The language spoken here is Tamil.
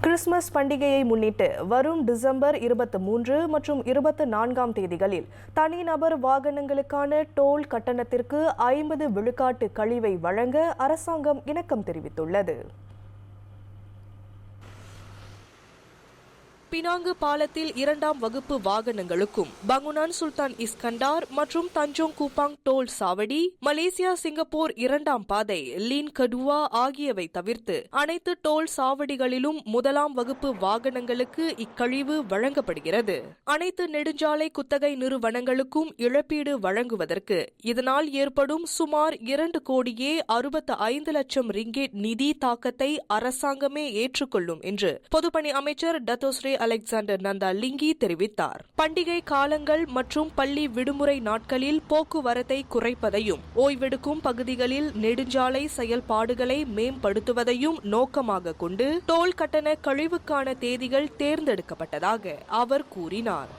கிறிஸ்துமஸ் பண்டிகையை முன்னிட்டு வரும் டிசம்பர் 23 மற்றும் 24ஆம் தேதிகளில் தனிநபர் வாகனங்களுக்கான டோல் கட்டணத்திற்கு 50 விழுக்காட்டு கழிவை வழங்க அரசாங்கம் இணக்கம் தெரிவித்துள்ளது. பினாங்கு பாலத்தில் 2ஆம் வகுப்பு வாகனங்களுக்கும் பங்குனான் சுல்தான் இஸ்கண்டார் மற்றும் தஞ்சோங் கூப்பாங் டோல் சாவடி, மலேசியா சிங்கப்பூர் 2ஆம் பாதை லீன் கடுவா ஆகியவை தவிர்த்து அனைத்து டோல் சாவடிகளிலும் 1ஆம் வகுப்பு வாகனங்களுக்கு இக்கழிவு வழங்கப்படுகிறது. அனைத்து நெடுஞ்சாலை குத்தகை நிறுவனங்களுக்கும் இழப்பீடு வழங்குவதற்கு இதனால் ஏற்படும் சுமார் 2 கோடியே 65 லட்சம் ரிங்கேட் நிதி தாக்கத்தை அரசாங்கமே ஏற்றுக்கொள்ளும் என்று பொதுப்பணி அமைச்சர் டத்தோஸ்ரீ அலெக்சாண்டர் நந்தா லிங்கி தெரிவித்தார். பண்டிகை காலங்கள் மற்றும் பள்ளி விடுமுறை நாட்களில் போக்குவரத்தை குறைப்பதையும் ஓய்வெடுக்கும் பகுதிகளில் நெடுஞ்சாலை செயல்பாடுகளை மேம்படுத்துவதையும் நோக்கமாக கொண்டு டோல் கட்டண கழிவுக்கான தேதிகள் தேர்ந்தெடுக்கப்பட்டதாக அவர் கூறினார்.